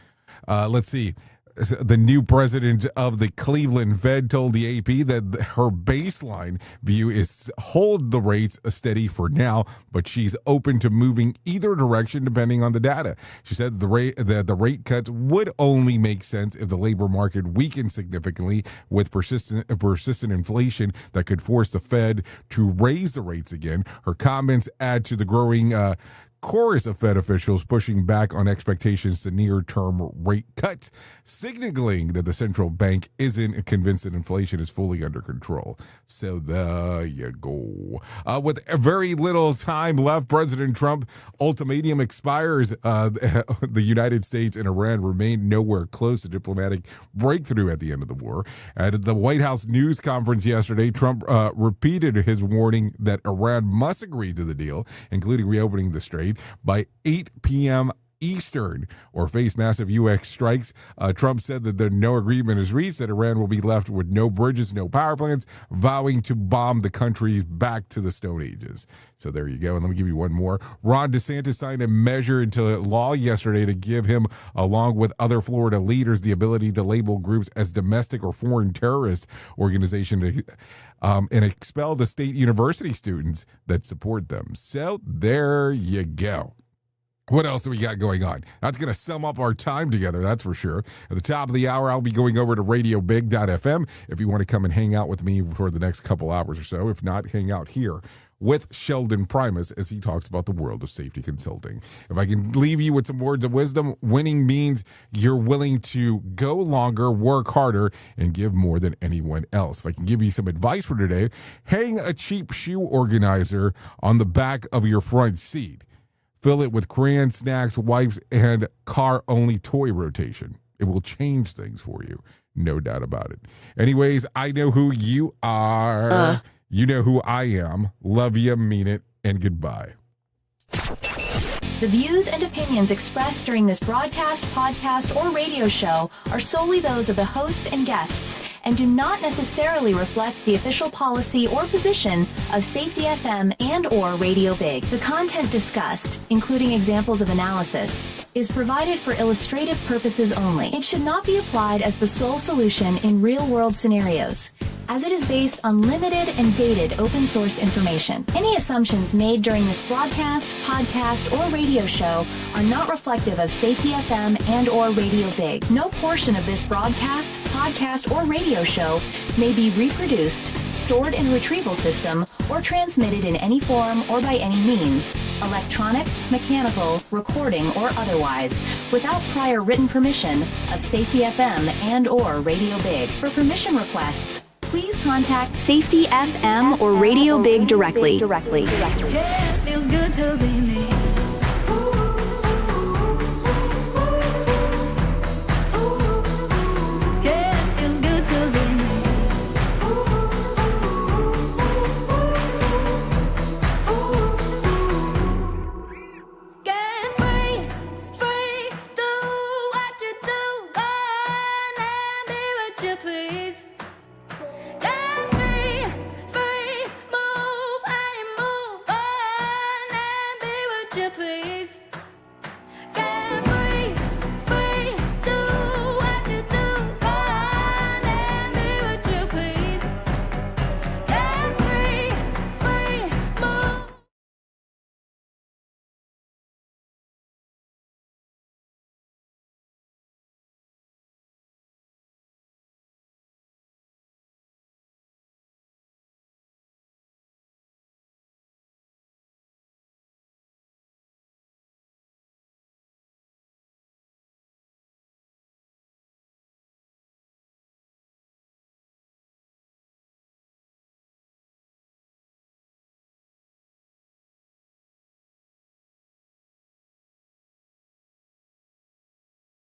the new president of the Cleveland Fed, told the AP that her baseline view is hold the rates steady for now, but she's open to moving either direction depending on the data. She said the rate cuts would only make sense if the labor market weakened significantly with persistent inflation that could force the Fed to raise the rates again. Her comments add to the growing chorus of Fed officials pushing back on expectations to near-term rate cuts, signaling that the central bank isn't convinced that inflation is fully under control. So there you go. With very little time left, President Trump's ultimatum expires. The United States and Iran remain nowhere close to diplomatic breakthrough at the end of the war. At the White House news conference yesterday, Trump repeated his warning that Iran must agree to the deal, including reopening the strait, by 8 p.m. Eastern or face massive U.S. strikes. Trump said that no agreement is reached, that Iran will be left with no bridges, no power plants, vowing to bomb the country back to the Stone Ages. So there you go. And let me give you one more. Ron DeSantis signed a measure into law yesterday to give him, along with other Florida leaders, the ability to label groups as domestic or foreign terrorist organizations and expel the state university students that support them. So there you go. What else do we got going on? That's going to sum up our time together, that's for sure. At the top of the hour, I'll be going over to radiobig.fm if you want to come and hang out with me for the next couple hours or so. If not, hang out here with Sheldon Primus as he talks about the world of safety consulting. If I can leave you with some words of wisdom, winning means you're willing to go longer, work harder, and give more than anyone else. If I can give you some advice for today, hang a cheap shoe organizer on the back of your front seat. Fill it with crayons, snacks, wipes, and car-only toy rotation. It will change things for you. No doubt about it. Anyways, I know who you are. You know who I am. Love you, mean it, and goodbye. The views and opinions expressed during this broadcast, podcast, or radio show are solely those of the host and guests and do not necessarily reflect the official policy or position of Safety FM and or Radio Big. The content discussed, including examples of analysis, is provided for illustrative purposes only. It should not be applied as the sole solution in real-world scenarios. as it is based on limited and dated open source information. Any assumptions made during this broadcast, podcast, or radio show are not reflective of Safety FM and or Radio Big. No portion of this broadcast, podcast, or radio show may be reproduced, stored in a retrieval system, or transmitted in any form or by any means, electronic, mechanical, recording, or otherwise, without prior written permission of Safety FM and or Radio Big. For permission requests, please contact Safety FM or Radio Big directly. Yeah, feels good to be me.